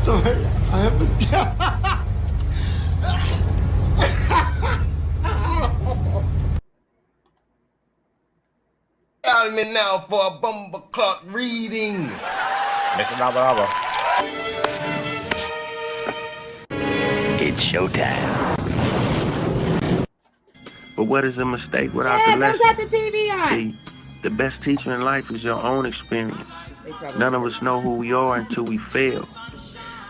sorry. I have to. Call me now for a bumper clock reading. Mr. Bravo. It's showtime. But what is a mistake without the lesson? Don't cut the TV on. See, the best teacher in life is your own experience. None of us know who we are until we fail.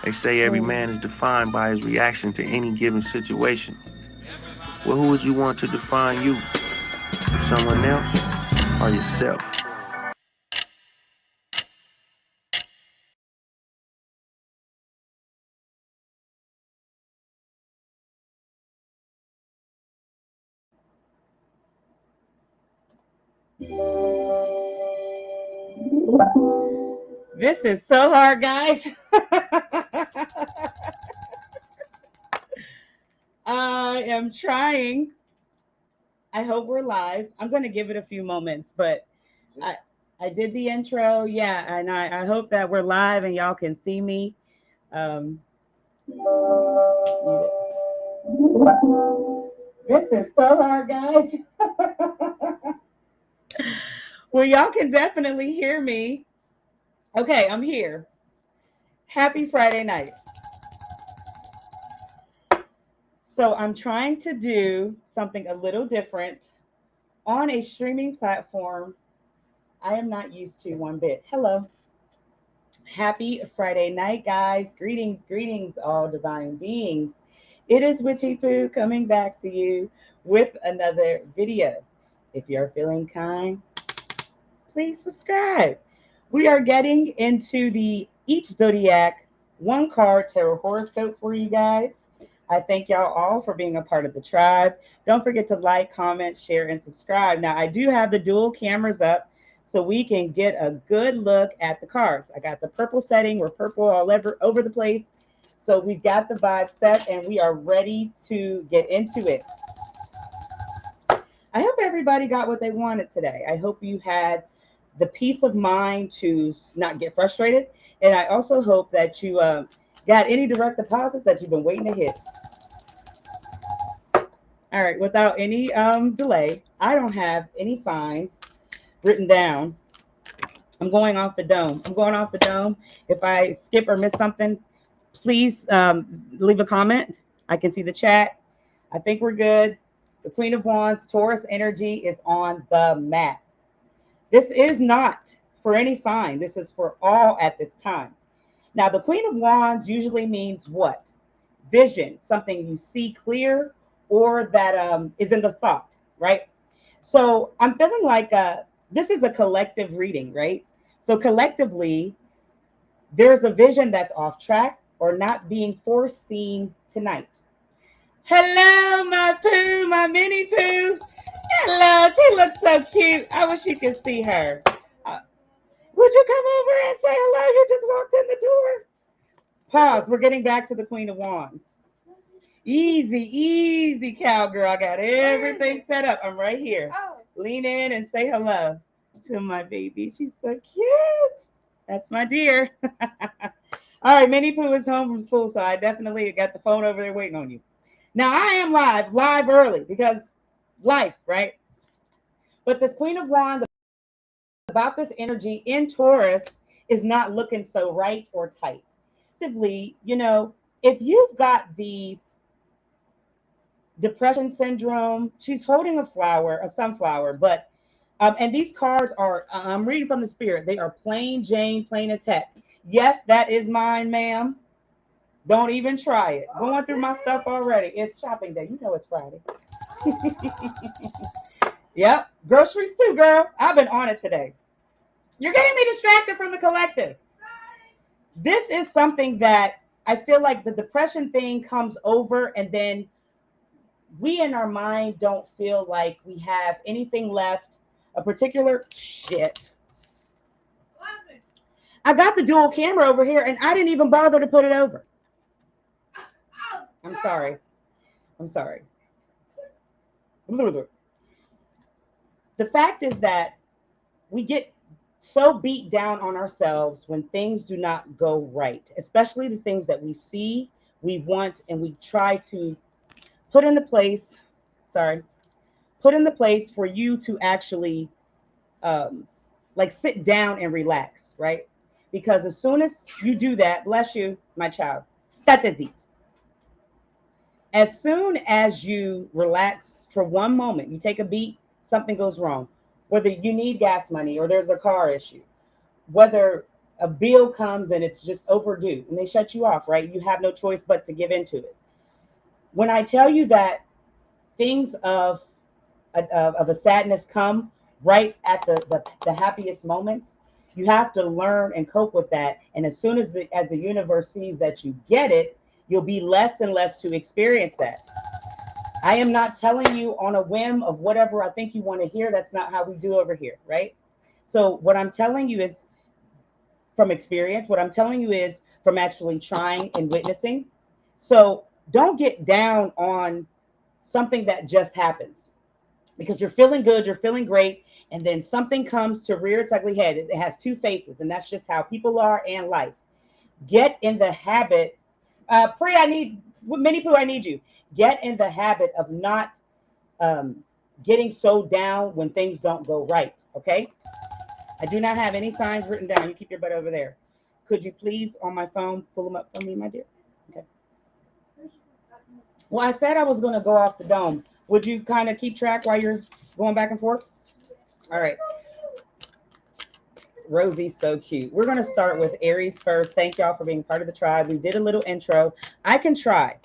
They say every man is defined by his reaction to any given situation. Well, who would you want to define you? Someone else or yourself? This is so hard, guys. I am trying. I hope we're live. I'm going to give it a few moments, but I did the intro. Yeah, and I hope that we're live and y'all can see me. This is so hard, guys. Well, y'all can definitely hear me. Okay, I'm here. Happy Friday night. So I'm trying to do something a little different on a streaming platform I am not used to one bit. Hello. Happy Friday night, guys. Greetings, greetings, all divine beings. It is witchypoo coming back to you with another video. If you're feeling kind, please subscribe. We are getting into each Zodiac one card tarot horoscope for you guys. I thank y'all all for being a part of the tribe. Don't forget to like, comment, share, and subscribe. Now, I do have the dual cameras up so we can get a good look at the cards. I got the purple setting. We're purple all over the place. So we've got the vibe set, and we are ready to get into it. I hope everybody got what they wanted today. I hope you had the peace of mind to not get frustrated. And I also hope that you got any direct deposits that you've been waiting to hit. All right, without any delay, I don't have any signs written down. I'm going off the dome. If I skip or miss something, please leave a comment. I can see the chat. I think we're good. The Queen of Wands, Taurus energy is on the map. This is not for any sign. This is for all at this time. Now, the Queen of Wands usually means what? Vision, something you see clear or that is in the thought, right? So I'm feeling like this is a collective reading, right? So collectively, there's a vision that's off track or not being foreseen tonight. Hello, my poo, my mini poo. Hello, she looks so cute. I wish you could see her. Would you come over and say hello? You just walked in the door. Pause. We're getting back to the Queen of Wands. Easy, cowgirl. I got everything set up. I'm right here. Lean in and say hello to my baby. She's so cute. That's my dear. All right, Minnie Pooh is home from school, so I definitely got the phone over there waiting on you. Now, I am live early because life, right? But this Queen of Wands, about this energy in Taurus, is not looking so right or tight. You know, if you've got the depression syndrome, she's holding a sunflower, but and these cards are, I'm reading from the spirit, they are plain Jane, plain as heck. Yes, that is mine, ma'am. Don't even try it. Going through my stuff already. It's shopping day. You know it's Friday. Yep. Groceries too, girl. I've been on it today. You're getting me distracted from the collective. This is something that I feel like the depression thing comes over, and then we in our mind don't feel like we have anything left. A particular shit. I got the dual camera over here, and I didn't even bother to put it over. I'm sorry. The fact is that we get so beat down on ourselves when things do not go right, especially the things that we see, we want, and we try to put into place. Sorry, put in the place for you to actually like sit down and relax, right? Because as soon as you do that, bless you, my child, stat as soon as you relax for one moment, you take a beat, something goes wrong. Whether you need gas money or there's a car issue, whether a bill comes and it's just overdue and they shut you off, right? You have no choice but to give into it. When I tell you that things of a sadness come right at the happiest moments, you have to learn and cope with that. And as soon as the universe sees that you get it, you'll be less and less to experience that. I am not telling you on a whim of whatever I think you want to hear. That's not how we do over here, right? So what I'm telling you is from experience. What I'm telling you is from actually trying and witnessing. So don't get down on something that just happens, because you're feeling good, you're feeling great, and then something comes to rear its ugly head. It has two faces, and that's just how people are and life. Get in the habit, Minnie Pooh, I need you. Get in the habit of not getting so down when things don't go right, okay? I do not have any signs written down. You keep your butt over there. Could you please, on my phone, pull them up for me, my dear? Okay. Well, I said I was going to go off the dome. Would you kind of keep track while you're going back and forth? All right. Rosie's so cute. We're going to start with Aries first. Thank y'all for being part of the tribe. We did a little intro. I can try.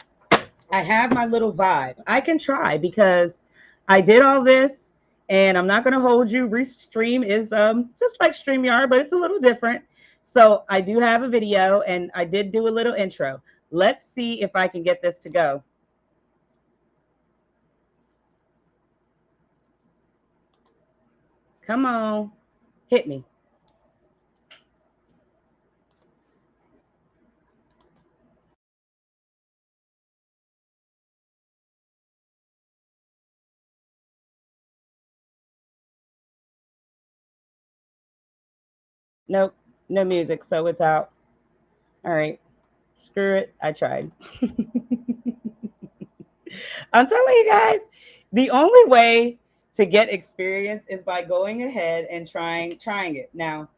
I have my little vibe. I can try because I did all this, and I'm not going to hold you. Restream is just like StreamYard, but it's a little different. So I do have a video, and I did do a little intro. Let's see if I can get this to go. Come on, hit me. Nope, no music, so it's out. All right, screw it. I tried. I'm telling you guys, the only way to get experience is by going ahead and trying it. Now,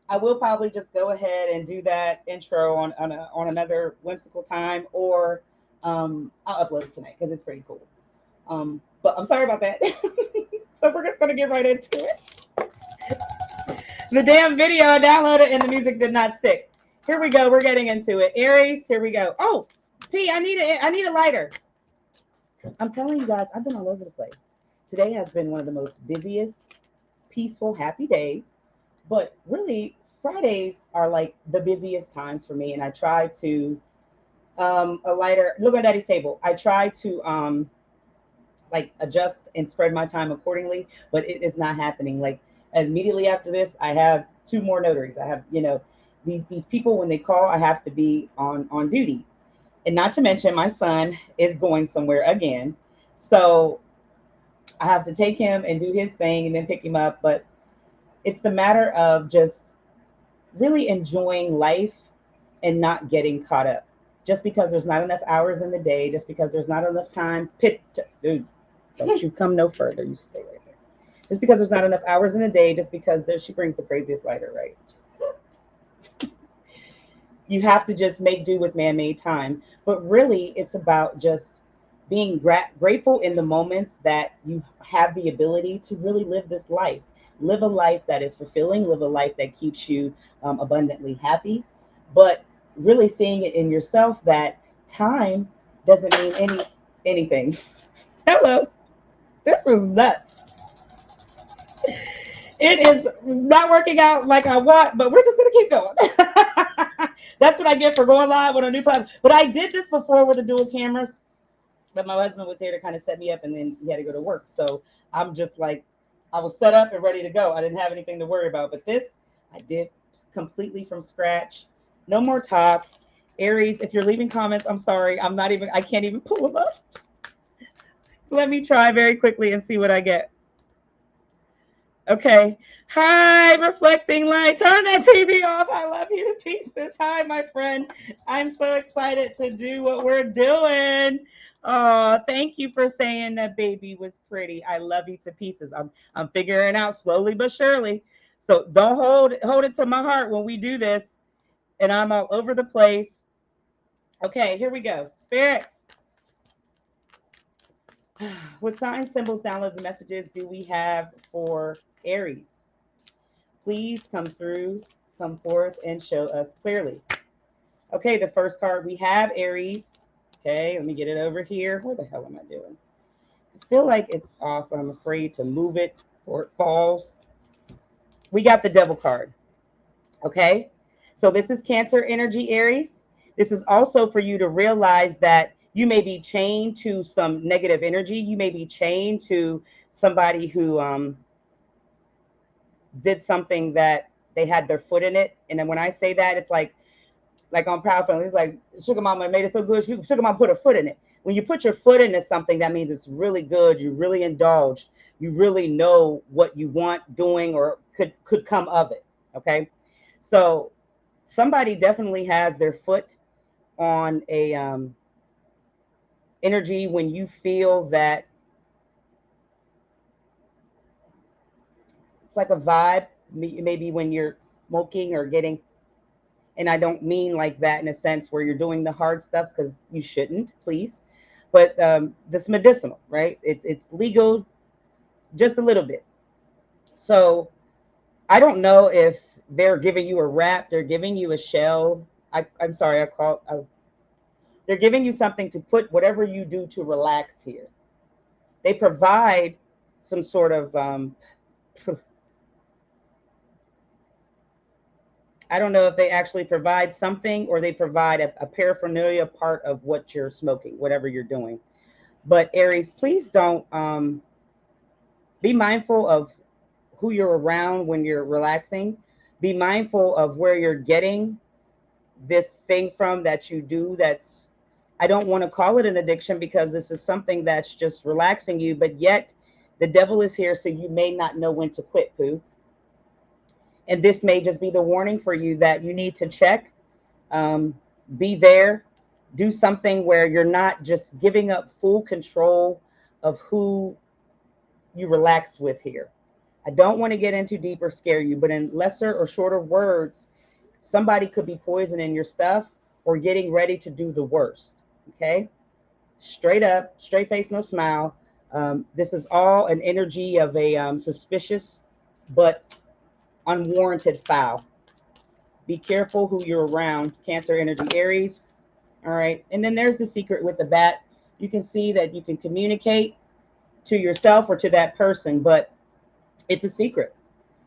I will probably just go ahead and do that intro on another whimsical time, or I'll upload it tonight because it's pretty cool. But I'm sorry about that. So we're just gonna get right into it. The damn video I downloaded and the music did not stick. Here we go. We're getting into it. Aries, here we go. Oh, P, I need a lighter. I'm telling you guys, I've been all over the place. Today has been one of the most busiest, peaceful, happy days. But really, Fridays are like the busiest times for me. And I try to a lighter. Look at Daddy's table. I try to like adjust and spread my time accordingly, but it is not happening. Like immediately after this, I have 2 more notaries. I have, these people, when they call, I have to be on duty. And not to mention my son is going somewhere again. So I have to take him and do his thing and then pick him up. But it's the matter of just really enjoying life and not getting caught up. Just because there's not enough hours in the day, just because there's not enough time, dude, don't you come no further. You stay right there. Just because there's not enough hours in the day, just because she brings the craziest lighter, right? You have to just make do with man-made time. But really, it's about just being grateful in the moments that you have the ability to really live this life. Live a life that is fulfilling, live a life that keeps you abundantly happy, but really seeing it in yourself that time doesn't mean anything. Hello. This is nuts. It is not working out like I want, but we're just going to keep going. That's what I get for going live on a new platform. But I did this before with the dual cameras, but my husband was here to kind of set me up, and then he had to go to work. So I'm just like, I was set up and ready to go. I didn't have anything to worry about. But this, I did completely from scratch. No more talk. Aries, if you're leaving comments, I'm sorry. I can't even pull them up. Let me try very quickly and see what I get. Okay. Hi, reflecting light. Turn that TV off. I love you to pieces. Hi, my friend. I'm so excited to do what we're doing. Oh, thank you for saying that baby was pretty. I love you to pieces. I'm figuring out slowly but surely. So don't hold it to my heart when we do this. And I'm all over the place. Okay, here we go. Spirits. What signs, symbols, downloads, and messages do we have for Aries? Please come through, come forth, and show us clearly. Okay, the first card we have, Aries. Okay, let me get it over here. Where the hell am I doing? I feel like it's off, but I'm afraid to move it or it falls. We got the Devil card. Okay, so this is Cancer energy, Aries. This is also for you to realize that you may be chained to some negative energy. You may be chained to somebody who did something that they had their foot in it. And then when I say that, it's like on Proud Family, it's like Sugar Mama made it so good. Sugar Mama put her foot in it. When you put your foot into something, that means it's really good. You really indulged. You really know what you want doing or could come of it. Okay, so somebody definitely has their foot on a energy when you feel that it's like a vibe. Maybe when you're smoking or getting, and I don't mean like that in a sense where you're doing the hard stuff because you shouldn't, please. But this medicinal, right? It's legal, just a little bit. So I don't know if they're giving you a wrap, they're giving you a shell. I'm sorry, they're giving you something to put whatever you do to relax here. They provide some sort of I don't know if they actually provide something or they provide a paraphernalia part of what you're smoking, whatever you're doing. But Aries, please don't be mindful of who you're around when you're relaxing. Be mindful of where you're getting this thing from that you do. That's, I don't want to call it an addiction because this is something that's just relaxing you, but yet the devil is here, so you may not know when to quit, Pooh. And this may just be the warning for you that you need to check, be there, do something where you're not just giving up full control of who you relax with here. I don't want to get into deep or scare you, but in lesser or shorter words, somebody could be poisoning your stuff or getting ready to do the worst. Okay? Straight up, straight face, no smile. This is all an energy of a suspicious but unwarranted foul. Be careful who you're around. Cancer energy, Aries. All right. And then there's the secret with the bat. You can see that you can communicate to yourself or to that person, but it's a secret.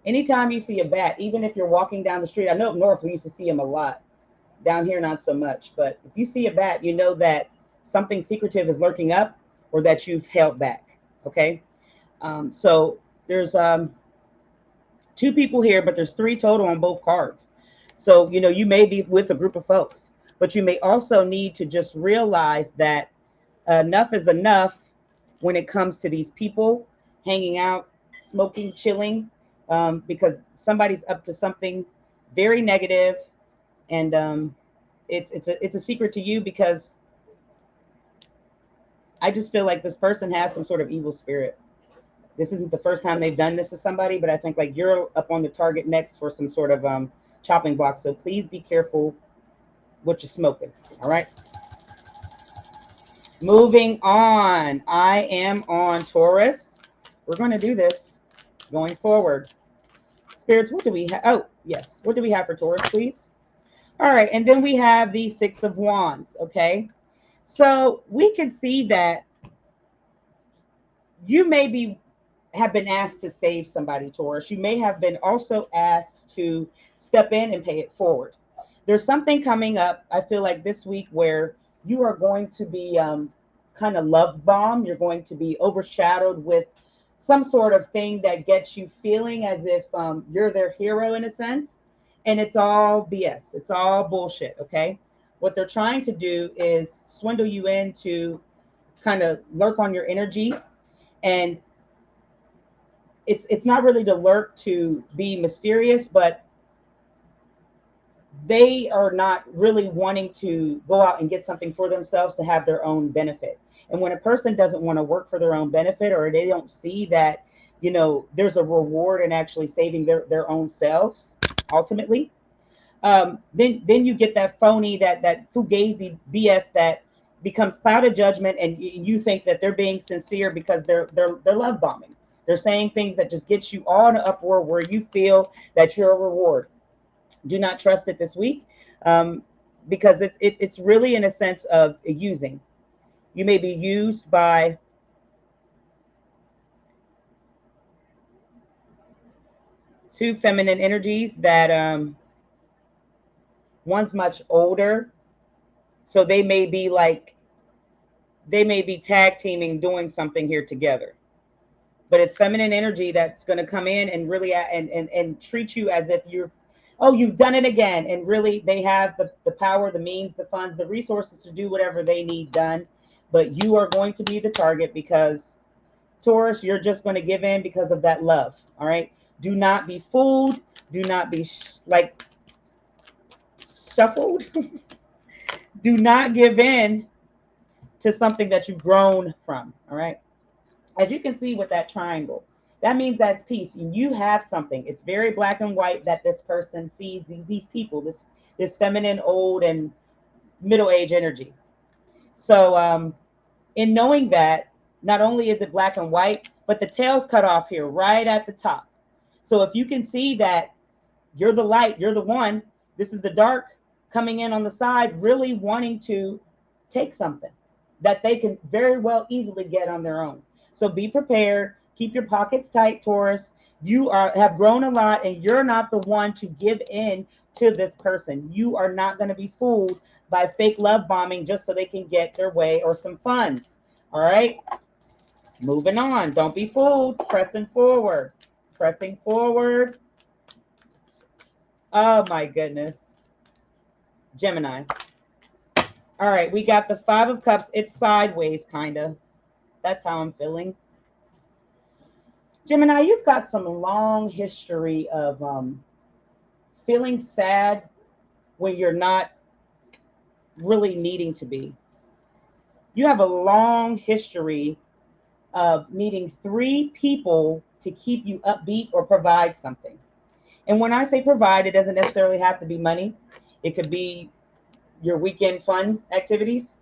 Anytime you see a bat, even if you're walking down the street, I know up north we used to see them a lot. Down here, not so much. But if you see a bat, you know that something secretive is lurking up or that you've held back. Okay. So there's two people here, but there's three total on both cards. So, you know, you may be with a group of folks, but you may also need to just realize that enough is enough when it comes to these people hanging out, smoking, chilling, because somebody's up to something very negative, and it's a secret to you because I just feel like this person has some sort of evil spirit. This isn't the first time they've done this to somebody, but I think like you're up on the target next for some sort of chopping block. So please be careful what you're smoking. All right. Moving on. I am on Taurus. We're going to do this going forward. Spirits, what do we have? Oh, yes. What do we have for Taurus, please? All right. And then we have the Six of Wands. Okay. So we can see that you may have been asked to save somebody, Taurus. You may have been also asked to step in and pay it forward. There's something coming up, I feel like this week, where you are going to be kind of love bombed. You're going to be overshadowed with some sort of thing that gets you feeling as if you're their hero in a sense. And it's all BS. It's all bullshit, okay? What they're trying to do is swindle you into kind of lurk on your energy. And it's not really to lurk to be mysterious, but they are not really wanting to go out and get something for themselves to have their own benefit. And when a person doesn't want to work for their own benefit, or they don't see that, you know, there's a reward in actually saving their own selves ultimately, then you get that phony, that fugazi BS that becomes clouded judgment, and you think that they're being sincere because they're love bombing. They're saying things that just get you all in an uproar where you feel that you're a reward. Do not trust it this week, because it's really in a sense of using. You may be used by two feminine energies that one's much older, so they may be tag teaming, doing something here together. But it's feminine energy that's going to come in and really and treat you as if you've done it again. And really, they have the power, the means, the funds, the resources to do whatever they need done. But you are going to be the target because, Taurus, you're just going to give in because of that love. All right. Do not be fooled. Do not be shuffled. Do not give in to something that you've grown from. All right. As you can see with that triangle, that means that's peace. And you have something. It's very black and white that this person sees these people, this feminine, old, and middle-age energy. So in knowing that, not only is it black and white, but the tail's cut off here right at the top. So if you can see that you're the light, you're the one, this is the dark coming in on the side, really wanting to take something that they can very well easily get on their own. So be prepared. Keep your pockets tight, Taurus. You have grown a lot, and you're not the one to give in to this person. You are not going to be fooled by fake love bombing just so they can get their way or some funds. All right. Moving on. Don't be fooled. Pressing forward. Pressing forward. Oh, my goodness. Gemini. All right. We got the Five of Cups. It's sideways, kind of. That's how I'm feeling. Gemini, you've got some long history of feeling sad when you're not really needing to be. You have a long history of needing three people to keep you upbeat or provide something. And when I say provide, it doesn't necessarily have to be money. It could be your weekend fun activities.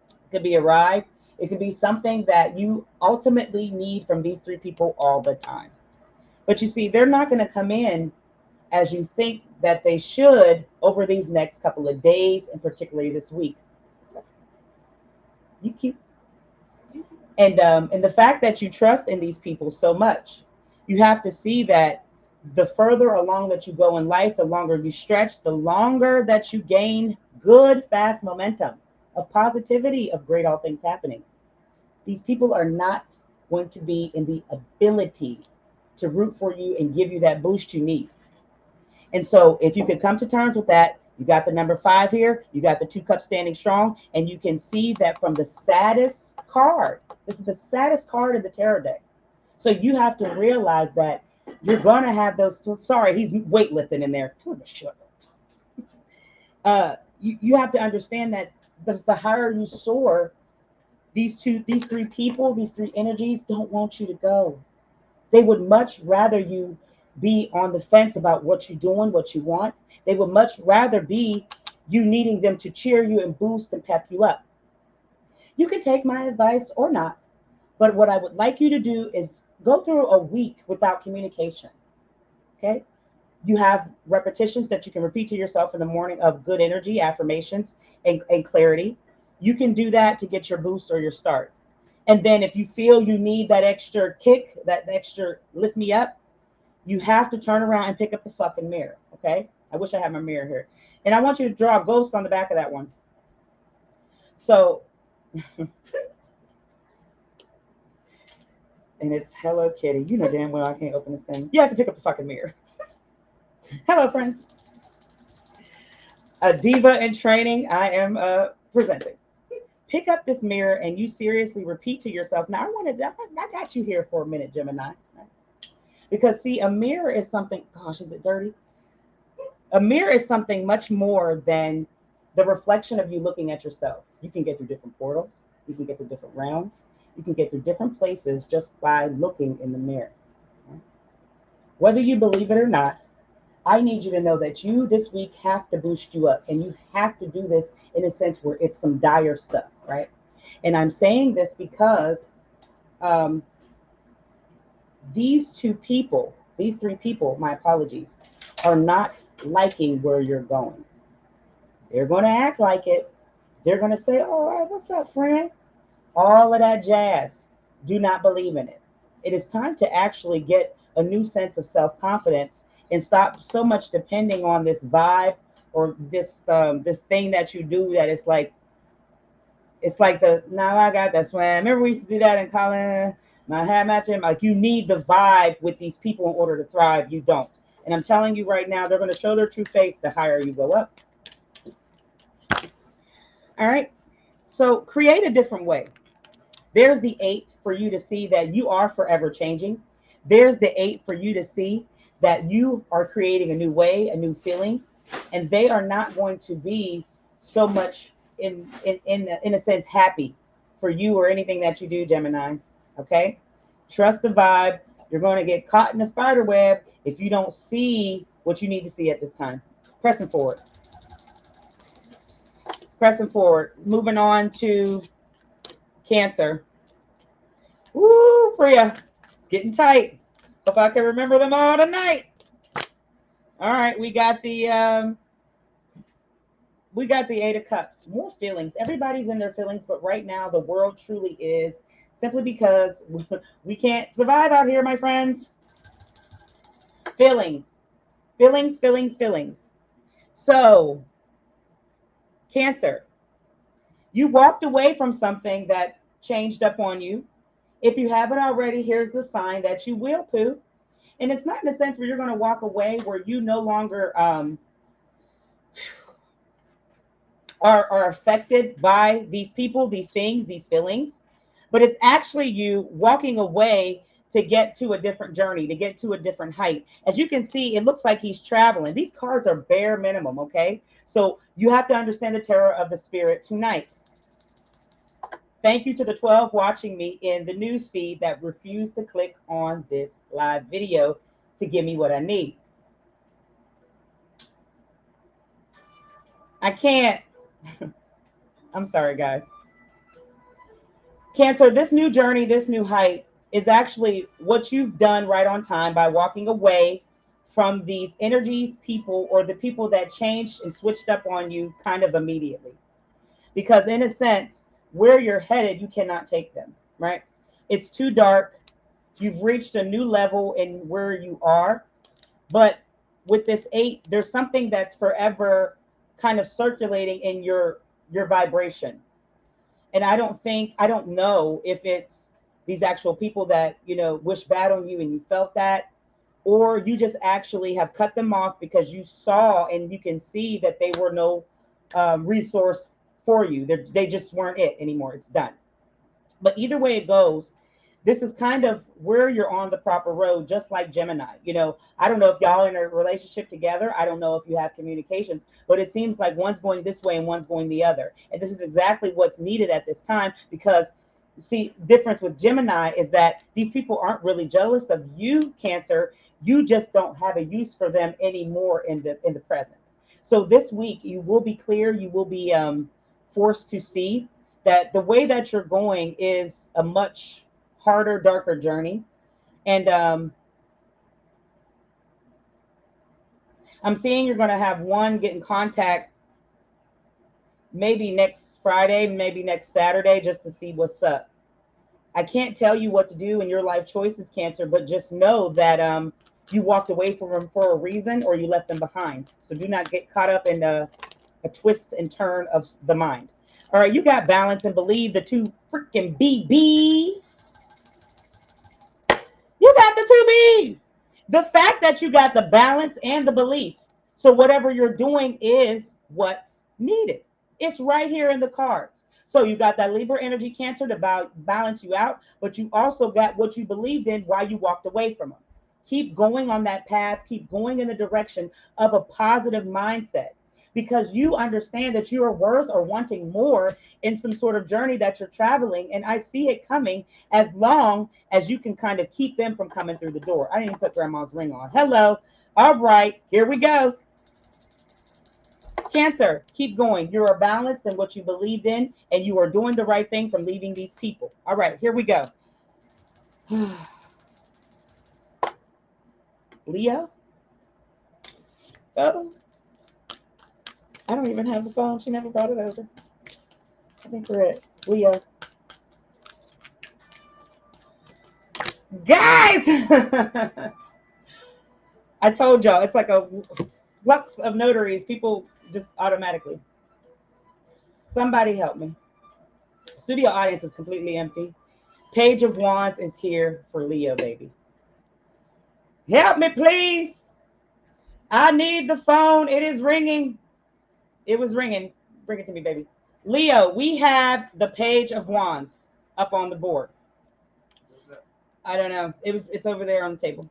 It could be a ride. It could be something that you ultimately need from these three people all the time. But you see, they're not going to come in as you think that they should over these next couple of days, and particularly this week. You keep, and the fact that you trust in these people so much, you have to see that the further along that you go in life, the longer you stretch, the longer that you gain good, fast momentum of positivity, of great all things happening. These people are not going to be in the ability to root for you and give you that boost you need. And so if you could come to terms with that, you got the number 5 here, you got the 2 cups standing strong, and you can see that from the saddest card, this is the saddest card in the tarot deck. So you have to realize that you're going to have those, sorry, he's weightlifting in there. Shut up. You have to understand that the higher you soar, these three people, these three energies don't want you to go. They would much rather you be on the fence about what you're doing, what you want. They would much rather be you needing them to cheer you and boost and pep you up. You can take my advice or not, but what I would like you to do is go through a week without communication. Okay? You have repetitions that you can repeat to yourself in the morning of good energy, affirmations, and clarity. You can do that to get your boost or your start. And then if you feel you need that extra kick, that extra lift me up, you have to turn around and pick up the fucking mirror. Okay? I wish I had my mirror here. And I want you to draw a ghost on the back of that one. So, and it's Hello Kitty. You know damn well I can't open this thing. You have to pick up the fucking mirror. Hello, friends. A diva in training, I am presenting. Pick up this mirror and you seriously repeat to yourself. Now, I got you here for a minute, Gemini. Because see, a mirror is something, gosh, is it dirty? A mirror is something much more than the reflection of you looking at yourself. You can get through different portals, you can get through different realms, you can get through different places just by looking in the mirror. Whether you believe it or not, I need you to know that you this week have to boost you up, and you have to do this in a sense where it's some dire stuff, right? And I'm saying this because these three people, my apologies, are not liking where you're going. They're going to act like it. They're going to say, oh, what's up, friend? All of that jazz. Do not believe in it. It is time to actually get a new sense of self-confidence and stop so much depending on this vibe or this thing that you do that it's like now I got that swag. Remember we used to do that in college? My hair matching. Like, you need the vibe with these people in order to thrive. You don't. And I'm telling you right now, they're going to show their true face the higher you go up. All right. So create a different way. There's the 8 for you to see that you are forever changing. There's the 8 for you to see that you are creating a new way, a new feeling, and they are not going to be so much in a sense happy for you or anything that you do, Gemini. Okay, trust the vibe. You're going to get caught in the spider web if you don't see what you need to see at this time. Pressing forward. Pressing forward. Moving on to Cancer. Woo, Priya, it's getting tight. Hope I can remember them all tonight. All right, we got the 8 of Cups. More feelings. Everybody's in their feelings, but right now the world truly is, simply because we can't survive out here, my friends. Feelings. Feelings, feelings, feelings. So, Cancer, you walked away from something that changed up on you. If you haven't already, here's the sign that you will, poo. And it's not in a sense where you're going to walk away where you no longer are affected by these people, these things, these feelings. But it's actually you walking away to get to a different journey, to get to a different height. As you can see, it looks like he's traveling. These cards are bare minimum, okay? So you have to understand the terror of the spirit tonight. Thank you to the 12 watching me in the news feed that refused to click on this live video to give me what I need. I can't. I'm sorry, guys. Cancer, this new journey, this new height is actually what you've done right on time by walking away from these energies, people, or the people that changed and switched up on you kind of immediately. Because in a sense, where you're headed, you cannot take them, right? It's too dark. You've reached a new level in where you are. But with this 8, there's something that's forever kind of circulating in your vibration. And I don't know if it's these actual people that, wish bad on you and you felt that, or you just actually have cut them off because you saw and you can see that they were no resource for you. They just weren't it anymore. It's done. But either way it goes, this is kind of where you're on the proper road, just like Gemini. I don't know if y'all are in a relationship together. I don't know if you have communications, but it seems like one's going this way and one's going the other. And this is exactly what's needed at this time, because see, difference with Gemini is that these people aren't really jealous of you, Cancer. You just don't have a use for them anymore in the present. So this week you will be clear. You will be forced to see that the way that you're going is a much harder, darker journey. And I'm seeing you're going to have one get in contact maybe next Friday, maybe next Saturday, just to see what's up. I can't tell you what to do in your life choices, Cancer, but just know that you walked away from them for a reason, or you left them behind. So do not get caught up in a twist and turn of the mind. All right, you got balance and believe, the 2 freaking BBs. You got the 2 B's. The fact that you got the balance and the belief. So whatever you're doing is what's needed. It's right here in the cards. So you got that Libra energy, Cancer, to balance you out, but you also got what you believed in while you walked away from them. Keep going on that path. Keep going in the direction of a positive mindset, because you understand that you are worth or wanting more in some sort of journey that you're traveling. And I see it coming as long as you can kind of keep them from coming through the door. I didn't even put grandma's ring on. Hello. All right, here we go. Cancer, keep going. You are balanced in what you believed in, and you are doing the right thing from leaving these people. All right, here we go. Leo. Oh, I don't even have the phone. She never brought it over. I think we're at Leo. Guys, I told y'all it's like a flux of notaries. People just automatically. Somebody help me. Studio audience is completely empty. Page of Wands is here for Leo, baby. Help me, please. I need the phone. It is ringing. It was ringing. Bring it to me, baby. Leo, we have the Page of Wands up on the board. I don't know. It's over there on the table.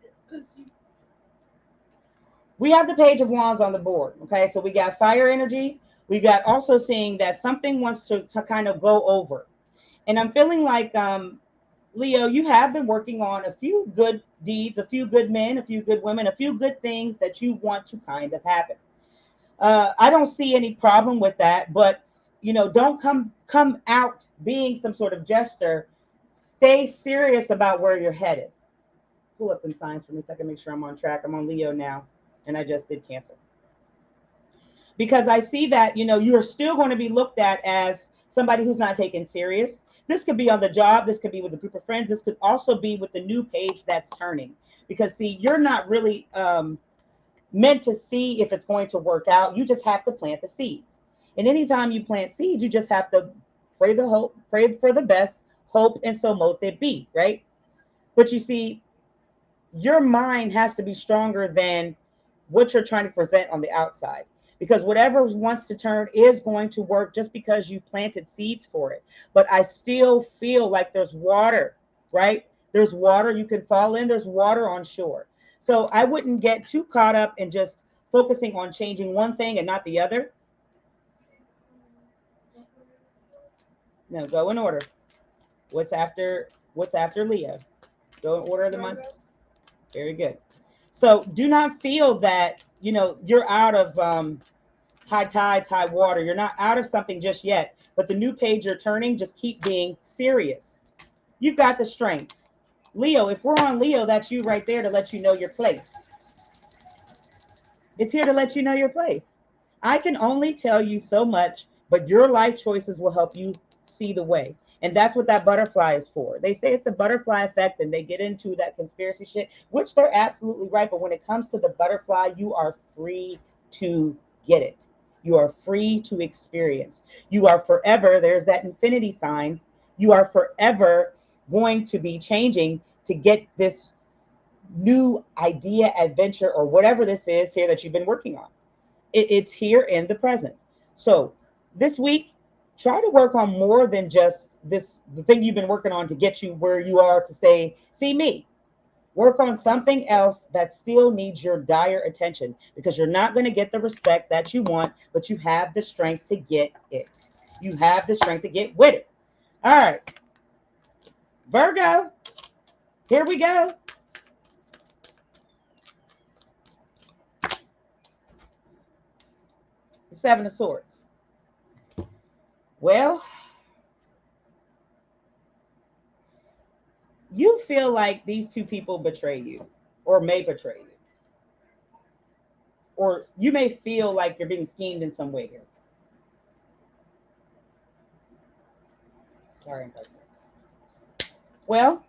We have the Page of Wands on the board. Okay, so we got fire energy. We got also seeing that something wants to kind of go over. And I'm feeling like, Leo, you have been working on a few good deeds, a few good men, a few good women, a few good things that you want to kind of happen. I don't see any problem with that, but, you know, don't come out being some sort of jester. Stay serious about where you're headed. Pull up them signs for me so I can make sure I'm on track. I'm on Leo now, and I just did Cancer. Because I see that, you know, you're still going to be looked at as somebody who's not taken serious. This could be on the job. This could be with a group of friends. This could also be with the new page that's turning. Because, see, you're not really meant to see if it's going to work out. You just have to plant the seeds. And anytime you plant seeds, you just have to pray for the best, hope, and so mote it be, right? But you see, your mind has to be stronger than what you're trying to present on the outside. Because whatever wants to turn is going to work just because you planted seeds for it. But I still feel like there's water, right? There's water you can fall in. There's water on shore. So I wouldn't get too caught up in just focusing on changing one thing and not the other. No, go in order. What's after Leo? Go in order of the month. Very good. So do not feel that, you know, you're out of high tides, high water. You're not out of something just yet. But the new page you're turning, just keep being serious. You've got the strength. Leo, if we're on Leo, that's you right there to let you know your place. It's here to let you know your place. I can only tell you so much, but your life choices will help you see the way. And that's what that butterfly is for. They say it's the butterfly effect, and they get into that conspiracy shit, which they're absolutely right. But when it comes to the butterfly, you are free to get it. You are free to experience. You are forever, there's that infinity sign. You are forever going to be changing to get this new idea, adventure, or whatever this is here that you've been working on. It's here in the present. So this week, try to work on more than just the thing you've been working on to get you where you are to say, see me. Work on something else that still needs your dire attention, because you're not going to get the respect that you want, but you have the strength to get it. You have the strength to get with it. All right. Virgo, here we go. The Seven of Swords. Well, you feel like these two people betray you, or may betray you. Or you may feel like you're being schemed in some way here. Sorry, I'm sorry. Well,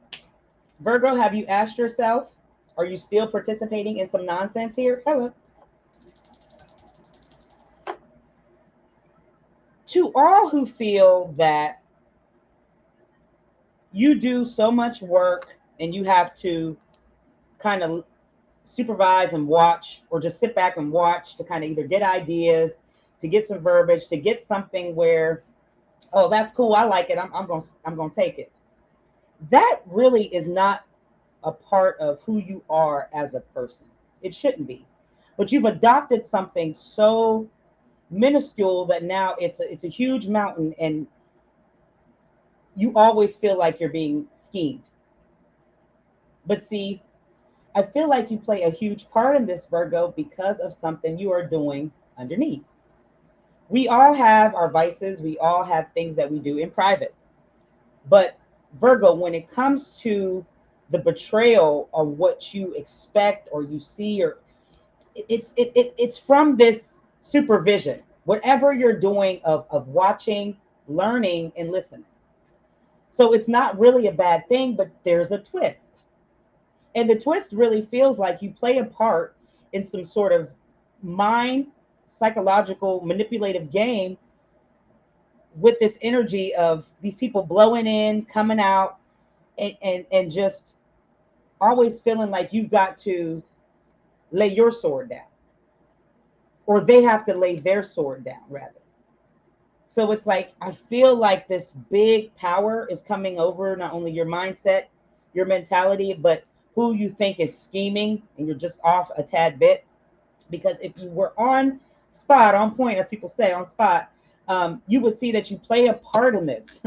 Virgo, have you asked yourself, are you still participating in some nonsense here? Hello. To all who feel that you do so much work and you have to kind of supervise and watch, or just sit back and watch to kind of either get ideas, to get some verbiage, to get something where, oh, that's cool, I like it, I'm gonna take it. That really is not a part of who you are as a person. It shouldn't be. But you've adopted something so minuscule that now it's a huge mountain, and you always feel like you're being schemed. But see, I feel like you play a huge part in this, Virgo, because of something you are doing underneath. We all have our vices, we all have things that we do in private. But Virgo, when it comes to the betrayal of what you expect or you see, or it's from this supervision, whatever you're doing of watching, learning, and listening. So it's not really a bad thing, but there's a twist. And the twist really feels like you play a part in some sort of mind, psychological, manipulative game with this energy of these people blowing in, coming out, and just always feeling like you've got to lay your sword down, or they have to lay their sword down, rather. So it's like, I feel like this big power is coming over not only your mindset, your mentality, but who you think is scheming, and you're just off a tad bit. Because if you were on spot, on point, as people say, on spot, you would see that you play a part in this.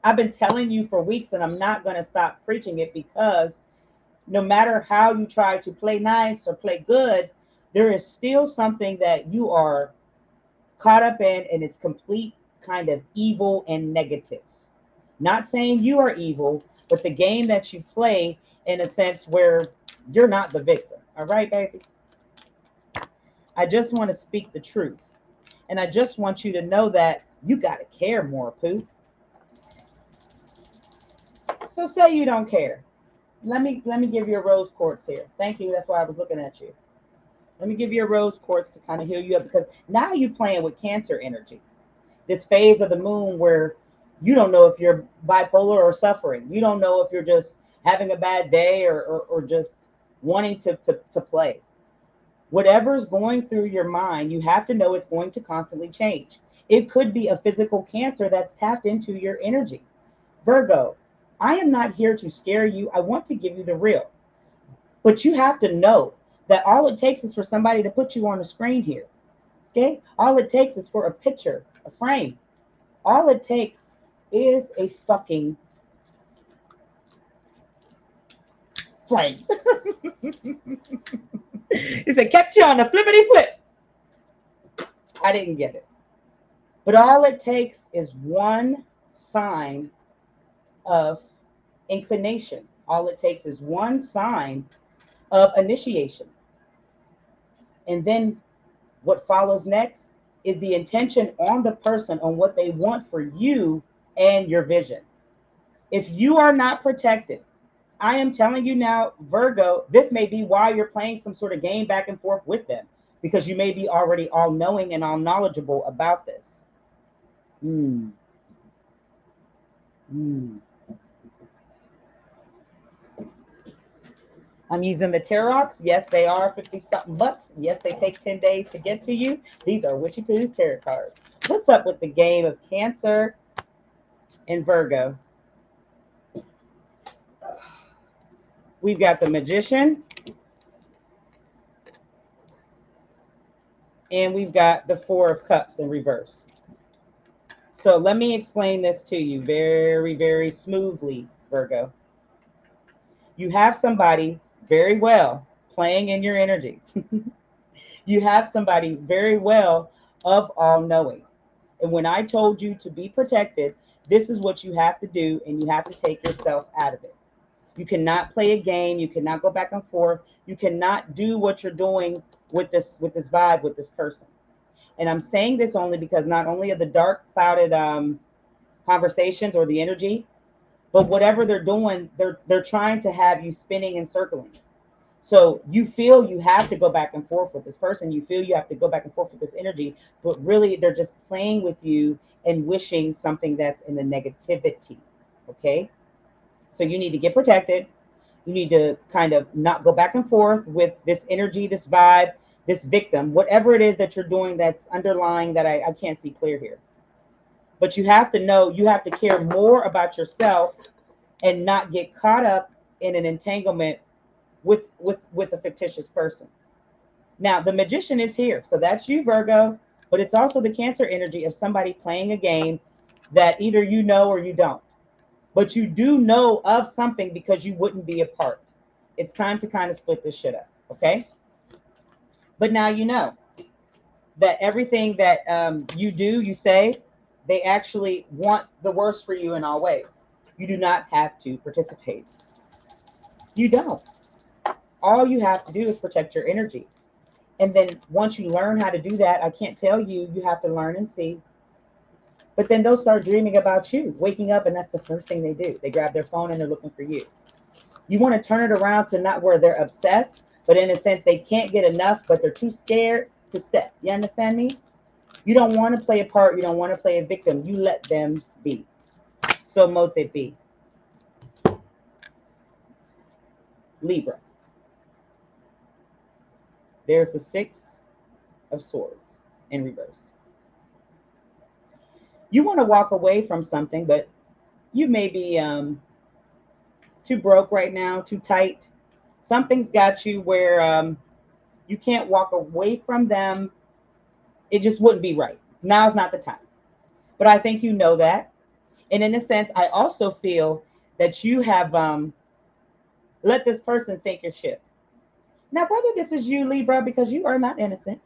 I've been telling you for weeks, and I'm not going to stop preaching it, because no matter how you try to play nice or play good, there is still something that you are caught up in, and it's complete kind of evil and negative. Not saying you are evil, but the game that you play in a sense where you're not the victim. All right, baby? I just want to speak the truth. And I just want you to know that you got to care more, Pooh. So say you don't care. Let me give you a rose quartz here. Thank you. That's why I was looking at you. Let me give you a rose quartz to kind of heal you up, because now you're playing with Cancer energy. This phase of the moon where you don't know if you're bipolar or suffering. You don't know if you're just having a bad day, or just wanting to play. Whatever's going through your mind, you have to know it's going to constantly change. It could be a physical Cancer that's tapped into your energy. Virgo, I am not here to scare you. I want to give you the real. But you have to know that all it takes is for somebody to put you on the screen here. Okay? All it takes is for a picture, a frame. All it takes is a fucking flame. He said, catch you on a flippity flip. I didn't get it. But all it takes is one sign of inclination. All it takes is one sign of initiation. And then what follows next is the intention on the person, on what they want for you and your vision. If you are not protected, I am telling you now, Virgo, this may be why you're playing some sort of game back and forth with them, because you may be already all knowing and all knowledgeable about this. I'm using the Tarots. Yes, they are 50-something bucks. Yes, they take 10 days to get to you. These are witchypoo's tarot cards. What's up with the game of Cancer and Virgo? We've got the Magician. And we've got the Four of Cups in reverse. So let me explain this to you very, very smoothly, Virgo. You have somebody very well playing in your energy. You have somebody very well of all knowing. And when I told you to be protected, this is what you have to do, and you have to take yourself out of it. You cannot play a game. You cannot go back and forth. You cannot do what you're doing with this vibe, with this person. And I'm saying this only because not only are the dark clouded conversations or the energy, but whatever they're doing, they're trying to have you spinning and circling. So you feel you have to go back and forth with this person. You feel you have to go back and forth with this energy, but really they're just playing with you and wishing something that's in the negativity. Okay? So you need to get protected. You need to kind of not go back and forth with this energy, this vibe, this victim, whatever it is that you're doing that's underlying that I can't see clear here. But you have to know, you have to care more about yourself and not get caught up in an entanglement with a fictitious person. Now, the magician is here. So that's you, Virgo, but it's also the Cancer energy of somebody playing a game that either you know or you don't. But you do know of something because you wouldn't be a part. It's time to kind of split this shit up, okay? But now you know that everything that you do, you say, they actually want the worst for you in all ways. You do not have to participate. You don't. All you have to do is protect your energy. And then once you learn how to do that, I can't tell you, you have to learn and see. But then they'll start dreaming about you, waking up, and that's the first thing they do. They grab their phone and they're looking for you. You want to turn it around to not where they're obsessed, but in a sense, they can't get enough, but they're too scared to step. You understand me? You don't want to play a part. You don't want to play a victim. You let them be. So mote it be. Libra. There's the 6 of Swords in reverse. You want to walk away from something, but you may be too broke right now, too tight. Something's got you where you can't walk away from them. It just wouldn't be right. Now's not the time. But I think you know that. And in a sense, I also feel that you have let this person sink your ship. Now, whether this is you, Libra, because you are not innocent,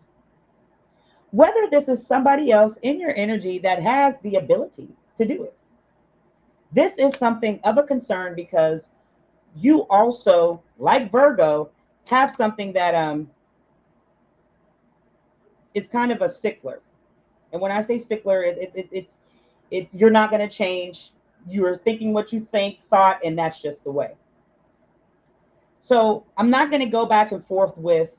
whether this is somebody else in your energy that has the ability to do it, this is something of a concern because you also, like Virgo, have something that is kind of a stickler. And when I say stickler, it's you're not going to change. You're thinking what you thought, and that's just the way. So I'm not going to go back and forth with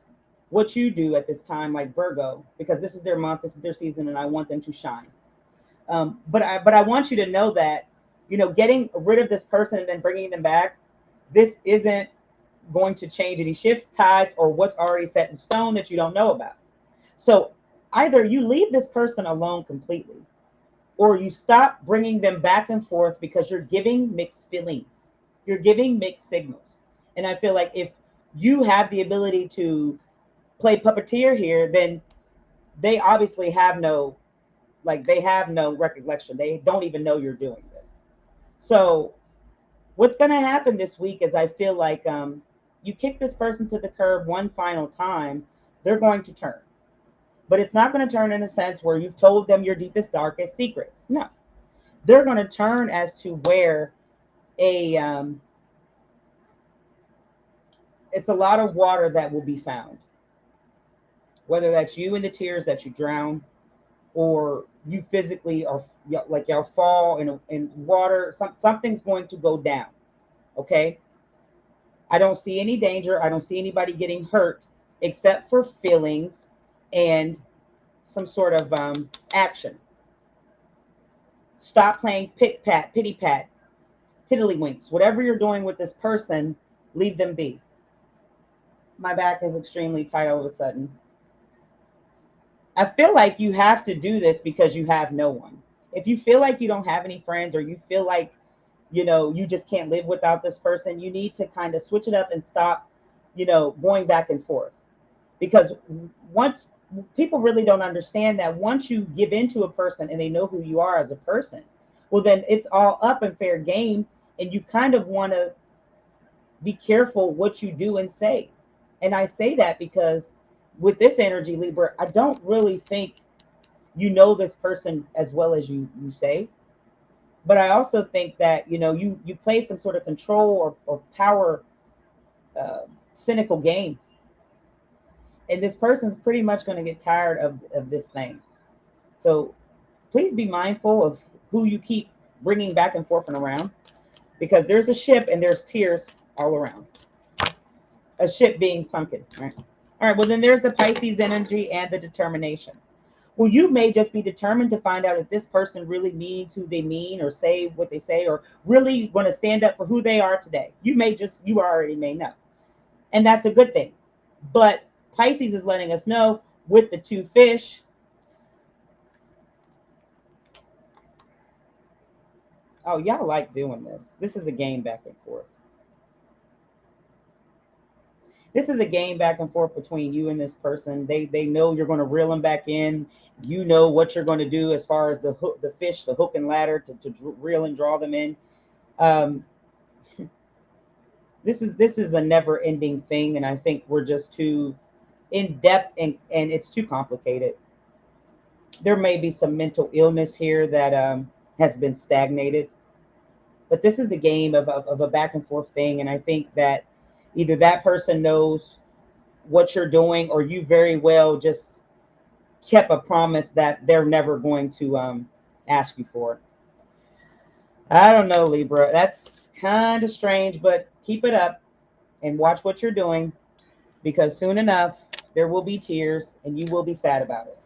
what you do at this time, like Virgo, because this is their month, this is their season, and I want them to shine. But I want you to know that, you know, getting rid of this person and then bringing them back, this isn't going to change any shift tides or what's already set in stone that you don't know about. So either you leave this person alone completely, or you stop bringing them back and forth because you're giving mixed feelings. You're giving mixed signals. And I feel like if you have the ability to play puppeteer here, then they obviously have no, they have no recollection. They don't even know you're doing this. So what's going to happen this week is I feel like you kick this person to the curb one final time, they're going to turn. But it's not going to turn in a sense where you've told them your deepest, darkest secrets. No. They're going to turn as to where it's a lot of water that will be found. Whether that's you in the tears that you drown, or you physically are like y'all fall in water. Something's going to go down. Okay. I don't see any danger. I don't see anybody getting hurt except for feelings and some sort of action. Stop playing pit pat, pity pat, tiddlywinks. Whatever you're doing with this person, leave them be. My back is extremely tight all of a sudden. I feel like you have to do this because you have no one. If you feel like you don't have any friends, or you feel like, you know, you just can't live without this person, you need to kind of switch it up and stop, you know, going back and forth. Because once people really don't understand that once you give into a person and they know who you are as a person, well, then it's all up and fair game. And you kind of want to be careful what you do and say. And I say that because with this energy, Libra, I don't really think you know this person as well as you say. But I also think that, you know, you play some sort of control or power cynical game. And this person's pretty much going to get tired of this thing. So please be mindful of who you keep bringing back and forth and around, because there's a ship and there's tears all around. A ship being sunken, right? All right, well, then there's the Pisces energy and the determination. Well, you may just be determined to find out if this person really means who they mean, or say what they say, or really want to stand up for who they are today. You already may know. And that's a good thing. But Pisces is letting us know with the 2 fish. Oh, y'all like doing this. This is a game back and forth. This is a game back and forth between you and this person. They know you're going to reel them back in. You know what you're going to do as far as the hook, the fish, the hook and ladder to reel and draw them in. Um, this is a never-ending thing, and I think we're just too in depth and it's too complicated. There may be some mental illness here that has been stagnated, but this is a game of a back and forth thing, and I think that either that person knows what you're doing, or you very well just kept a promise that they're never going to ask you for. I don't know, Libra. That's kind of strange, but keep it up and watch what you're doing, because soon enough there will be tears and you will be sad about it.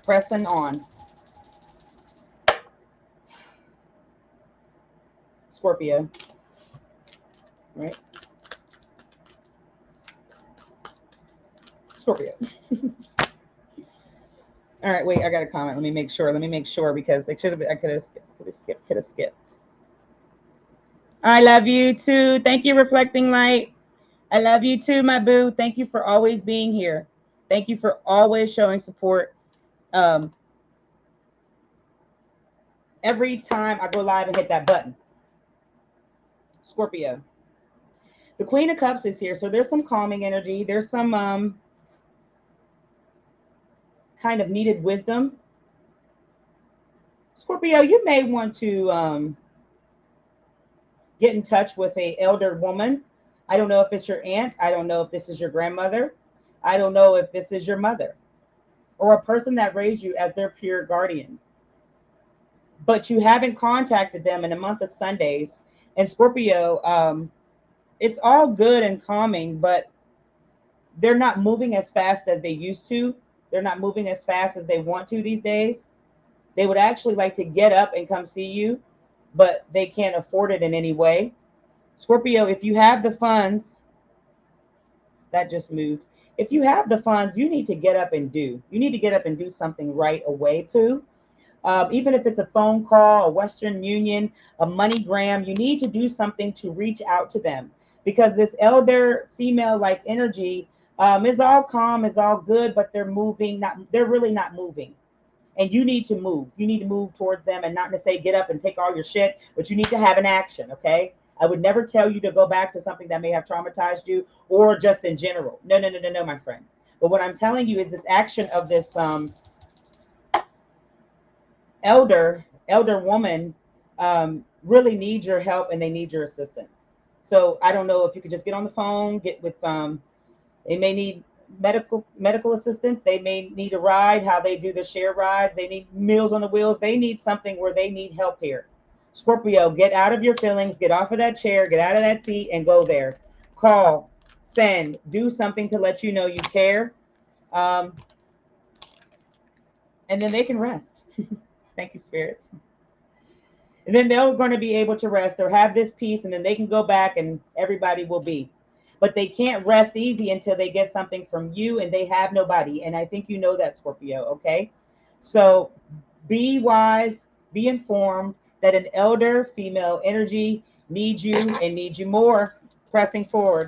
Pressing on. Scorpio. Right? Scorpio. All right, wait, I got a comment. Let me make sure because it should have been, I could have skipped. I love you too. Thank you, Reflecting Light. I love you too, my boo. Thank you for always being here. Thank you for always showing support. Every time I go live and hit that button. Scorpio. The Queen of Cups is here, so there's some calming energy. There's some kind of needed wisdom. Scorpio, you may want to get in touch with an elder woman. I don't know if it's your aunt. I don't know if this is your grandmother. I don't know if this is your mother, or a person that raised you as their pure guardian. But you haven't contacted them in a month of Sundays. And Scorpio, it's all good and calming, but they're not moving as fast as they used to. They're not moving as fast as they want to these days. They would actually like to get up and come see you, but they can't afford it in any way. Scorpio, if you have the funds, that just moved. If you have the funds, you need to get up and do. You need to get up and do something right away, Pooh. Even if it's a phone call, a Western Union, a MoneyGram, you need to do something to reach out to them, because this elder female-like energy is all calm, is all good, but they're moving. They're really not moving. And you need to move. You need to move towards them, and not to say get up and take all your shit, but you need to have an action, okay? I would never tell you to go back to something that may have traumatized you, or just in general. No, my friend. But what I'm telling you is this action of this elder woman really needs your help, and they need your assistance. So I don't know if you could just get on the phone, get with they may need medical assistance. They may need a ride, how they do the share rides. They need Meals on the Wheels. They need something where they need help here. Scorpio, get out of your feelings, get off of that chair, get out of that seat, and go there. Call, send, do something to let you know you care. And then they can rest. Thank you, spirits. And then they're going to be able to rest or have this peace, and then they can go back and everybody will be. But they can't rest easy until they get something from you, and they have nobody. And I think you know that, Scorpio, okay? So be wise, be informed that an elder female energy needs you and needs you more. Pressing forward.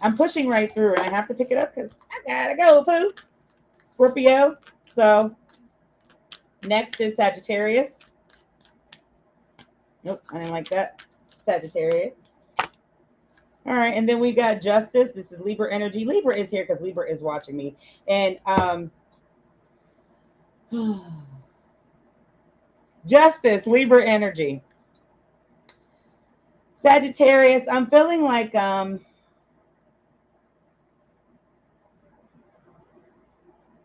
I'm pushing right through, and I have to pick it up because I gotta go, Pooh. Scorpio. So next is Sagittarius. Nope, I didn't like that. Sagittarius. All right, and then we got Justice. This is Libra energy. Libra is here because Libra is watching me. And Justice, Libra energy. Sagittarius, I'm feeling like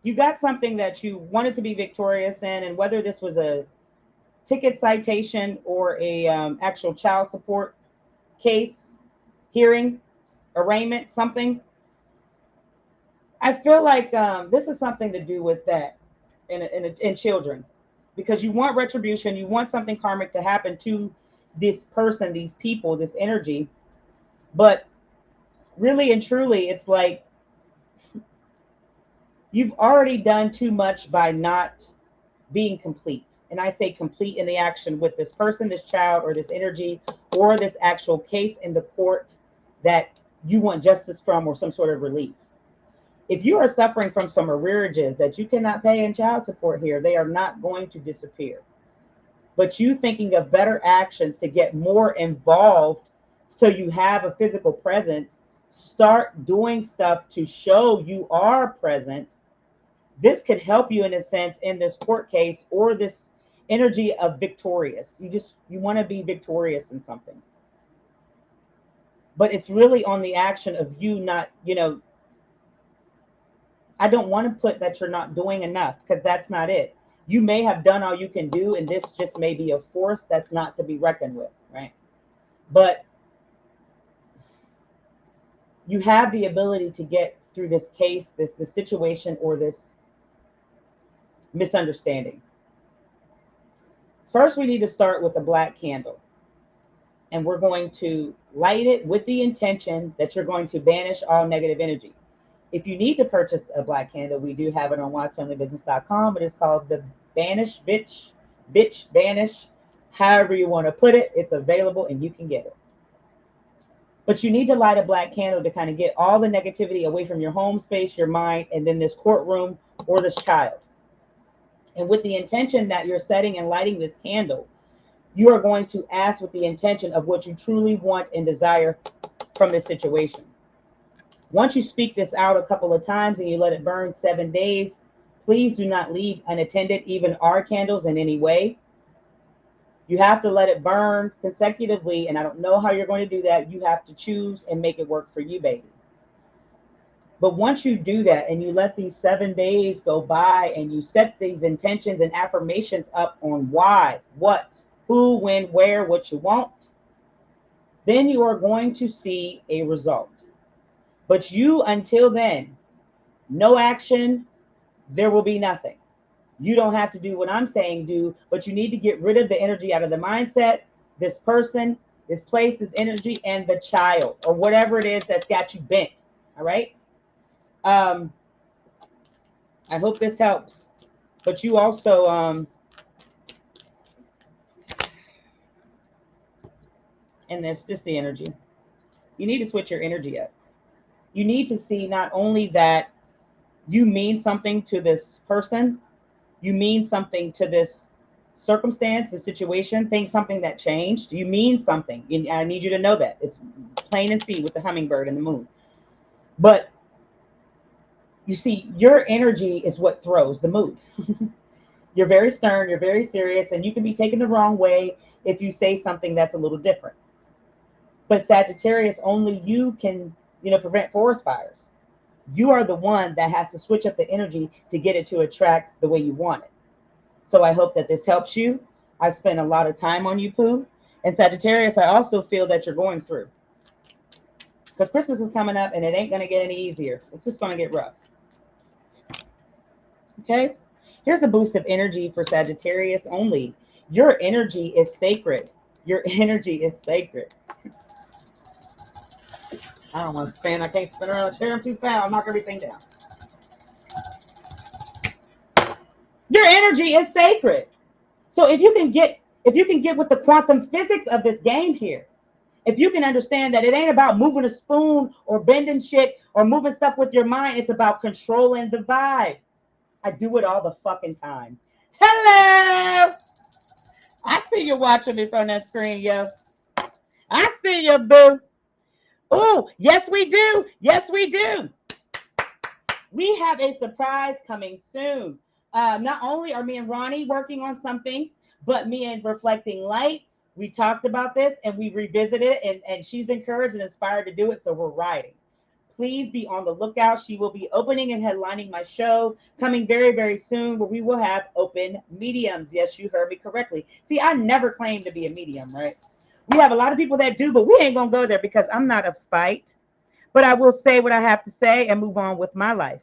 you got something that you wanted to be victorious in, and whether this was a ticket citation or a actual child support case, hearing, arraignment, something. I feel like this is something to do with that in children, because you want retribution, you want something karmic to happen to this person, these people, this energy. But really and truly, it's like you've already done too much by not being complete. And I say complete in the action with this person, this child, or this energy, or this actual case in the court that you want justice from or some sort of relief. If you are suffering from some arrearages that you cannot pay in child support here, they are not going to disappear. But you thinking of better actions to get more involved so you have a physical presence, start doing stuff to show you are present. This could help you in a sense in this court case or this energy of victorious. You want to be victorious in something. But it's really on the action of you not, I don't want to put that you're not doing enough, because that's not it. You may have done all you can do, and this just may be a force that's not to be reckoned with, right? But you have the ability to get through this case, this situation, or this misunderstanding. First, we need to start with a black candle. And we're going to light it with the intention that you're going to banish all negative energy. If you need to purchase a black candle, we do have it on wattsfamilybusiness.com. It is called the Banish Bitch Banish. However you want to put it, it's available and you can get it. But you need to light a black candle to kind of get all the negativity away from your home space, your mind, and then this courtroom or this child. And with the intention that you're setting and lighting this candle, you are going to ask with the intention of what you truly want and desire from this situation. Once you speak this out a couple of times and you let it burn 7 days, please do not leave unattended, even our candles, in any way. You have to let it burn consecutively, and I don't know how you're going to do that. You have to choose and make it work for you, baby. But once you do that and you let these 7 days go by and you set these intentions and affirmations up on why, what, who, when, where, what you want, then you are going to see a result. But you, until then, no action, there will be nothing. You don't have to do what I'm saying do, but you need to get rid of the energy out of the mindset, this person, this place, this energy, and the child, or whatever it is that's got you bent. All right? I hope this helps. But you also, and that's just the energy. You need to switch your energy up. You need to see not only that you mean something to this person, you mean something to this circumstance, the situation, something that changed. You mean something. I need you to know that. It's plain and see with the hummingbird and the moon. But you see, your energy is what throws the mood. You're very stern, you're very serious, and you can be taken the wrong way if you say something that's a little different. But Sagittarius, only you can, prevent forest fires. You are the one that has to switch up the energy to get it to attract the way you want it. So I hope that this helps you. I've spent a lot of time on you, Pooh. And Sagittarius, I also feel that you're going through. Because Christmas is coming up and it ain't going to get any easier. It's just going to get rough. Okay? Here's a boost of energy for Sagittarius only. Your energy is sacred. Your energy is sacred. I don't want to spin. I can't spin around the chair. I'm too fast. I'll knock everything down. Your energy is sacred. So if you can get with the quantum physics of this game here, if you can understand that it ain't about moving a spoon or bending shit or moving stuff with your mind, it's about controlling the vibe. I do it all the fucking time. Hello. I see you watching me from that screen, yo. I see you, boo. Oh, yes, we do. Yes, we do. We have a surprise coming soon. Not only are me and Ronnie working on something, but me and Reflecting Light, we talked about this and we revisited it, and she's encouraged and inspired to do it, so we're riding. Please be on the lookout. She will be opening and headlining my show coming very, very soon, where we will have open mediums. Yes, you heard me correctly. See, I never claimed to be a medium, right? We have a lot of people that do, but we ain't going to go there because I'm not of spite. But I will say what I have to say and move on with my life.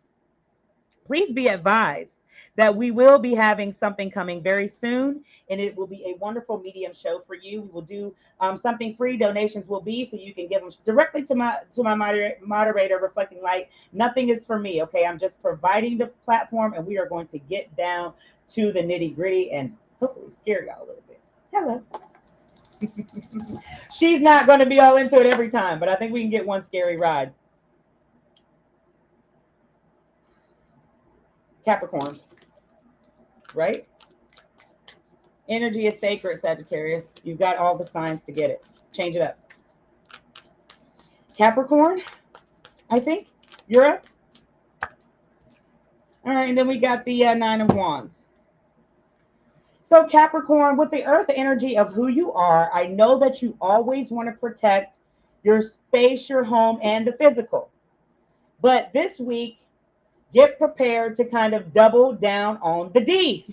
Please be advised that we will be having something coming very soon, and it will be a wonderful medium show for you. We will do something free. Donations will be, so you can give them directly to my moderator, Reflecting Light. Nothing is for me, okay? I'm just providing the platform, and we are going to get down to the nitty gritty and hopefully scare y'all a little bit. Hello. She's not going to be all into it every time, but I think we can get one scary ride. Capricorn, right? Energy is sacred, Sagittarius. You've got all the signs to get it. Change it up. Capricorn, I think you're up. All right, and then we got the Nine of Wands. So Capricorn, with the earth energy of who you are, I know that you always want to protect your space, your home, and the physical. But this week, get prepared to kind of double down on the D.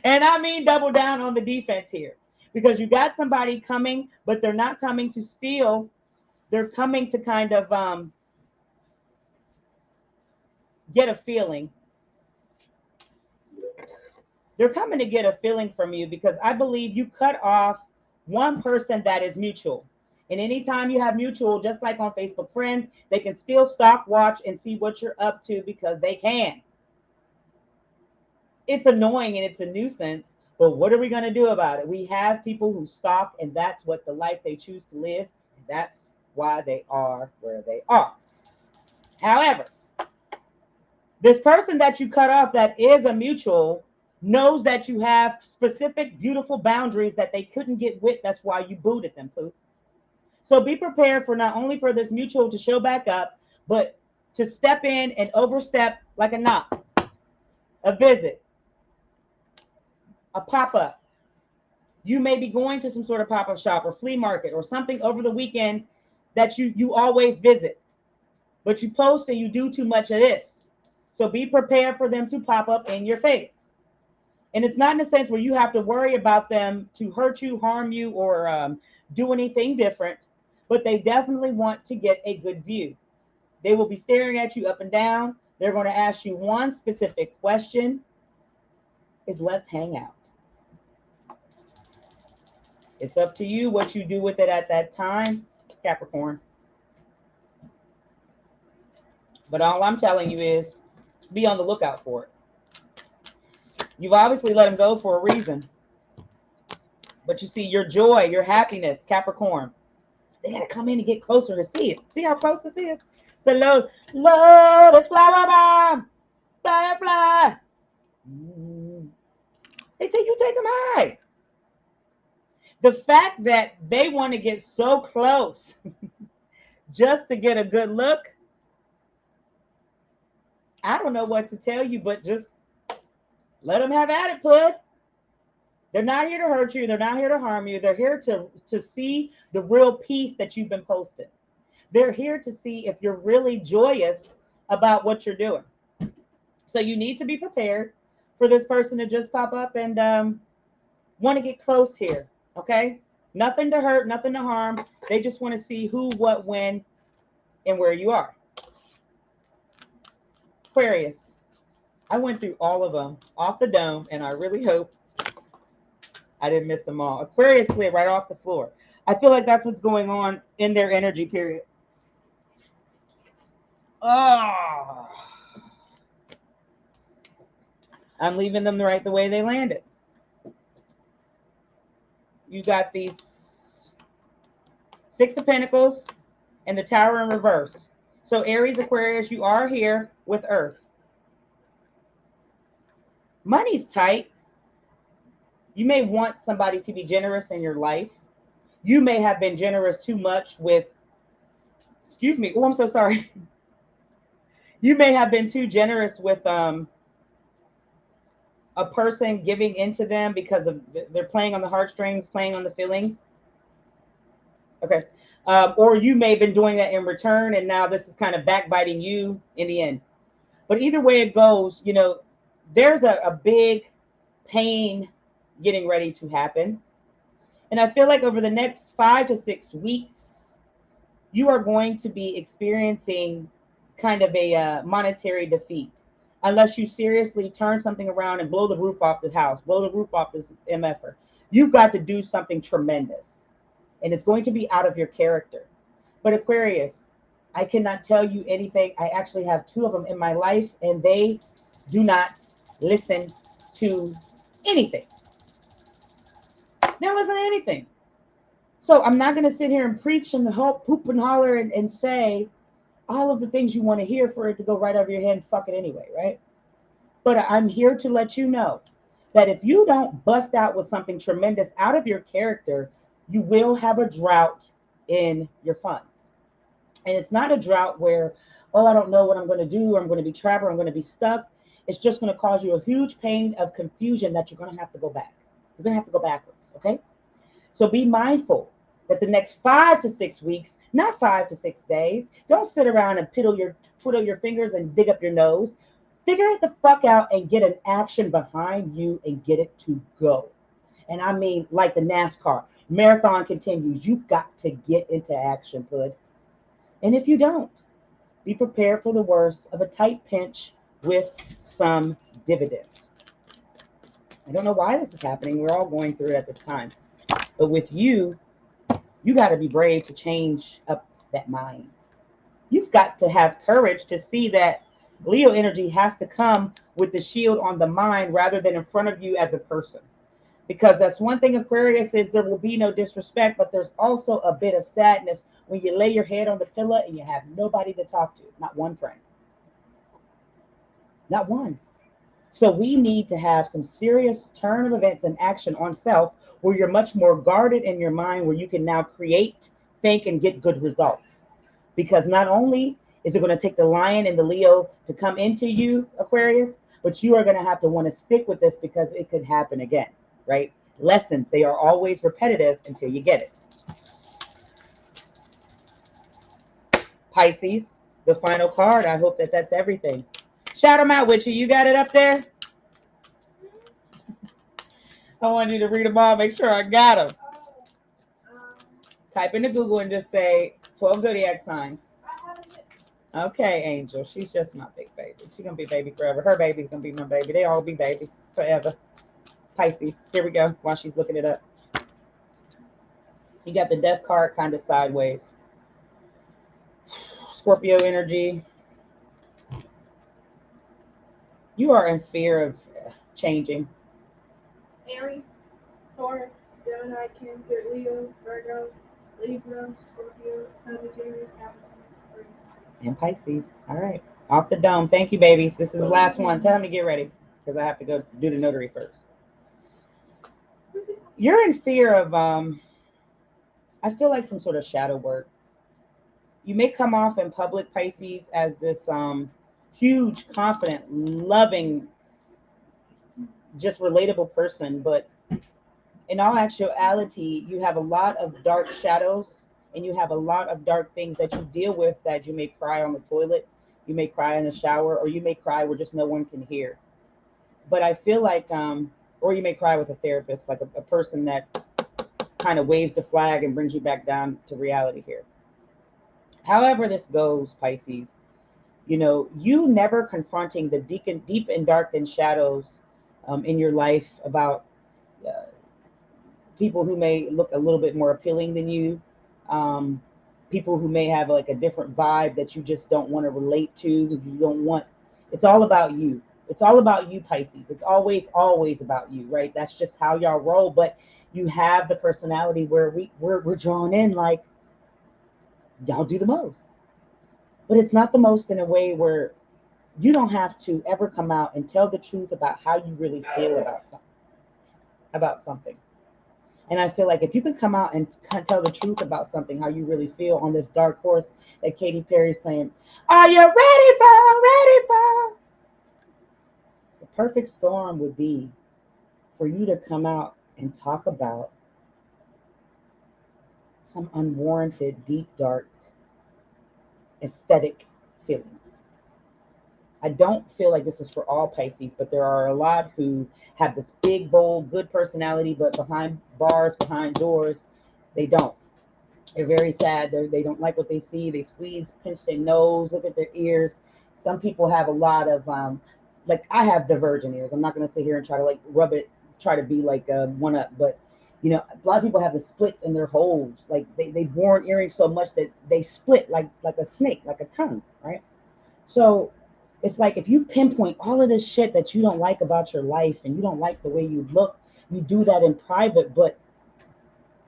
And I mean double down on the defense here. Because you got somebody coming, but they're not coming to steal. They're coming to kind of get a feeling. They're coming to get a feeling from you because I believe you cut off one person that is mutual. And anytime you have mutual, just like on Facebook friends, they can still stalk, watch, and see what you're up to because they can. It's annoying and it's a nuisance, but what are we going to do about it? We have people who stalk, and that's what the life they choose to live. And that's why they are where they are. However, this person that you cut off that is a mutual knows that you have specific, beautiful boundaries that they couldn't get with. That's why you booted them, Pooh. So be prepared for not only for this mutual to show back up, but to step in and overstep like a knock, a visit, a pop-up. You may be going to some sort of pop-up shop or flea market or something over the weekend that you always visit, but you post and you do too much of this. So be prepared for them to pop up in your face. And it's not in a sense where you have to worry about them to hurt you, harm you, or do anything different, but they definitely want to get a good view. They will be staring at you up and down. They're going to ask you one specific question, is let's hang out. It's up to you what you do with it at that time, Capricorn. But all I'm telling you is be on the lookout for it. You've obviously let them go for a reason. But you see, your joy, your happiness, Capricorn, they got to come in and get closer to see it. See how close this is? So love is flower bomb. Fly, fly. They take you take them high. The fact that they want to get so close just to get a good look, I don't know what to tell you, but just let them have at it, Pud. They're not here to hurt you. They're not here to harm you. They're here to see the real peace that you've been posting. They're here to see if you're really joyous about what you're doing. So you need to be prepared for this person to just pop up and want to get close here. Okay? Nothing to hurt, nothing to harm. They just want to see who, what, when, and where you are. Aquarius. I went through all of them off the dome, and I really hope I didn't miss them all. Aquarius slid right off the floor. I feel like that's what's going on in their energy period. Oh, I'm leaving them right the way they landed. You got these Six of Pentacles and the Tower in reverse. So Aries, Aquarius, you are here with Earth. Money's tight. You may want somebody to be generous in your life. You may have been generous too much with, excuse me, oh, I'm so sorry. You may have been too generous with a person giving into them because of they're playing on the heartstrings, playing on the feelings. Okay. Or you may have been doing that in return, and now this is kind of backbiting you in the end. But either way it goes, you know, there's a big pain getting ready to happen. And I feel like over the next 5 to 6 weeks, you are going to be experiencing kind of a monetary defeat. Unless you seriously turn something around and blow the roof off the house, blow the roof off this MFer. You've got to do something tremendous. And it's going to be out of your character. But Aquarius, I cannot tell you anything. I actually have 2 of them in my life, and they do not listen to anything. There wasn't anything. So I'm not going to sit here and preach and hoop and holler and say all of the things you want to hear for it to go right over your head and fuck it anyway, right? But I'm here to let you know that if you don't bust out with something tremendous out of your character, you will have a drought in your funds. And it's not a drought where, oh, I don't know what I'm going to do, or I'm going to be trapped, or I'm going to be stuck. It's just going to cause you a huge pain of confusion that you're going to have to go back. You're going to have to go backwards, okay? So be mindful that the next 5 to 6 weeks, not 5 to 6 days, don't sit around and twiddle your fingers and dig up your nose. Figure it the fuck out and get an action behind you and get it to go. And I mean, like the NASCAR, marathon continues. You've got to get into action, bud. And if you don't, be prepared for the worst of a tight pinch with some dividends. I don't know why this is happening. We're all going through it at this time. But with you, you got to be brave to change up that mind. You've got to have courage to see that Leo energy has to come with the shield on the mind rather than in front of you as a person. Because that's one thing Aquarius is, there will be no disrespect, but there's also a bit of sadness when you lay your head on the pillow and you have nobody to talk to, not one friend. Not one. So we need to have some serious turn of events and action on self where you're much more guarded in your mind, where you can now create, think, and get good results. Because not only is it going to take the lion and the Leo to come into you, Aquarius, but you are going to have to want to stick with this because it could happen again, right? Lessons, they are always repetitive until you get it. Pisces, the final card. I hope that that's everything. Shout them out, Witchy. You got it up there? I want you to read them all. Make sure I got them. Type into Google and just say 12 zodiac signs. Okay, Angel. She's just my big baby. She's going to be baby forever. Her baby's going to be my baby. They all be babies forever. Pisces. Here we go while she's looking it up. You got the death card kind of sideways. Scorpio energy. You are in fear of changing. Aries, Taurus, Gemini, Cancer, Leo, Virgo, Libra, Scorpio, Sagittarius, Capricorn, And Pisces. All right. Off the dome. Thank you, babies. This is the last one. Tell them to get ready because I have to go do the notary first. You're in fear of, I feel like some sort of shadow work. You may come off in public, Pisces, as this huge, confident, loving, just relatable person, but in all actuality, you have a lot of dark shadows and you have a lot of dark things that you deal with, that you may cry on the toilet, you may cry in the shower, or you may cry where just no one can hear. But I feel like, or you may cry with a therapist, like a person that kind of waves the flag and brings you back down to reality here. However this goes, Pisces, you know, you never confronting the deep and dark and shadows in your life about people who may look a little bit more appealing than you, people who may have like a different vibe that you just don't want to relate to, you don't want. It's all about you. It's all about you, Pisces. It's always about you, right? That's just how y'all roll. But you have the personality where we're drawn in, like y'all do the most. But it's not the most in a way where you don't have to ever come out and tell the truth about how you really feel about something. And I feel like if you could come out and tell the truth about something, how you really feel on this dark horse that Katy Perry's playing, are you ready for? The perfect storm would be for you to come out and talk about some unwarranted, deep, dark, aesthetic feelings. I don't feel like this is for all Pisces, but there are a lot who have this big, bold, good personality, but behind bars, behind doors, they don't. They're very sad. They don't like what they see. They squeeze, pinch their nose, look at their ears. Some people have a lot of, like I have divergent ears. I'm not going to sit here and try to like rub it, try to be like one up, but you know, a lot of people have the splits in their holes. Like they've worn earrings so much that they split like a snake, like a tongue, right? So it's like if you pinpoint all of this shit that you don't like about your life and you don't like the way you look, you do that in private, but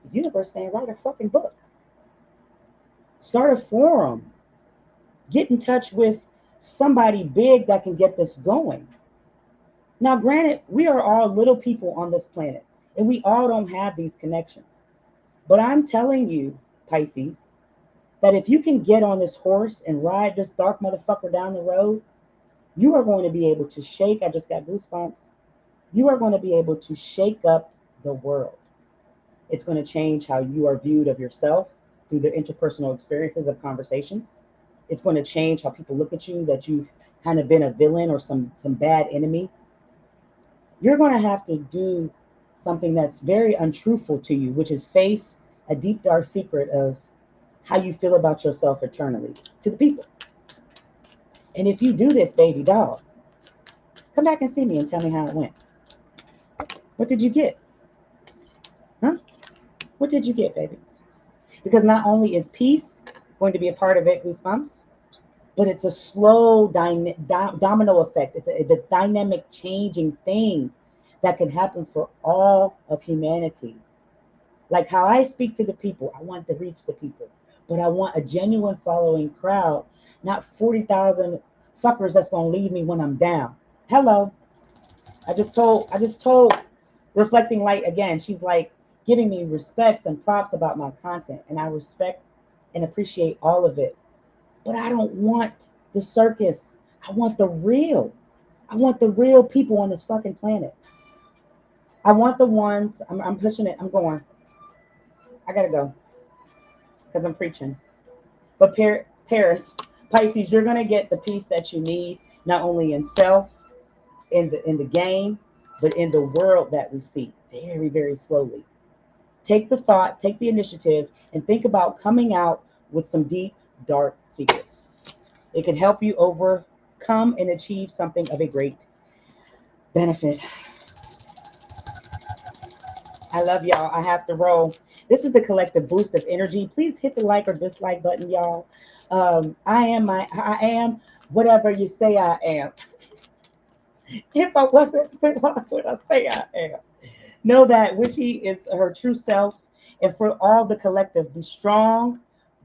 The universe saying, write a fucking book. Start a forum. Get in touch with somebody big that can get this going. Now, granted, we are all little people on this planet, and we all don't have these connections. But I'm telling you, Pisces, that if you can get on this horse and ride this dark motherfucker down the road, you are going to be able to shake, I just got goosebumps, you are going to be able to shake up the world. It's going to change how you are viewed of yourself through the interpersonal experiences of conversations. It's going to change how people look at you, that you've kind of been a villain or some bad enemy. You're going to have to do something that's very untruthful to you, which is face a deep, dark secret of how you feel about yourself eternally to the people. And if you do this, baby doll, come back and see me and tell me how it went. What did you get? Huh? What did you get, baby? Because not only is peace going to be a part of it, goosebumps, but it's a slow domino effect. It's a dynamic changing thing that can happen for all of humanity. Like how I speak to the people, I want to reach the people, but I want a genuine following crowd, not 40,000 fuckers that's gonna leave me when I'm down. Hello. I just told Reflecting Light again, she's like giving me respects and props about my content, and I respect and appreciate all of it. But I don't want the circus. I want the real. I want the real people on this fucking planet. I want the ones, I'm pushing it, I'm going. I gotta go because I'm preaching. But Paris, Pisces, you're gonna get the peace that you need, not only in self, in the game, but in the world that we see very, very slowly. Take the thought, take the initiative, and think about coming out with some deep, dark secrets. It can help you overcome and achieve something of a great benefit. I love y'all. I have to roll. This is the collective boost of energy. Please hit the like or dislike button, y'all. I am whatever you say I am. If I wasn't, what would I say I am? Know that Witchy is her true self. And for all the collective, be strong,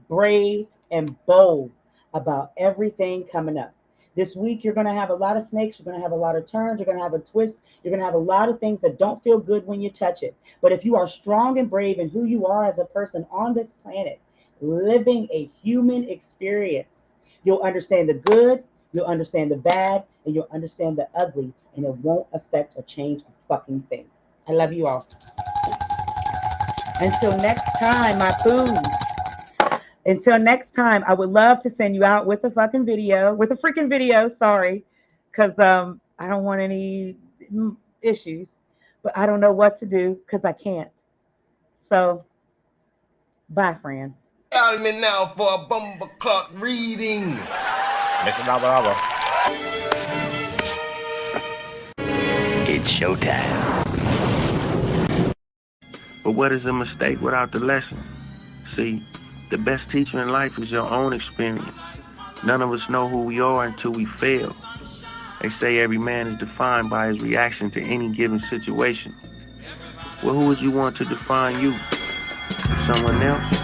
brave, and bold about everything coming up. This week, you're going to have a lot of snakes. You're going to have a lot of turns. You're going to have a twist. You're going to have a lot of things that don't feel good when you touch it. But if you are strong and brave in who you are as a person on this planet, living a human experience, you'll understand the good, you'll understand the bad, and you'll understand the ugly, and it won't affect or change a fucking thing. I love you all. Until next time, my food. Until next time, I would love to send you out with a freaking video, sorry, because I don't want any issues, but I don't know what to do because I can't. So, bye, friends. Call me now for a bumble clock reading. Mr. Bravo. It's showtime. But what is a mistake without the lesson? See, the best teacher in life is your own experience. None of us know who we are until we fail. They say every man is defined by his reaction to any given situation. Well, who would you want to define you? Someone else?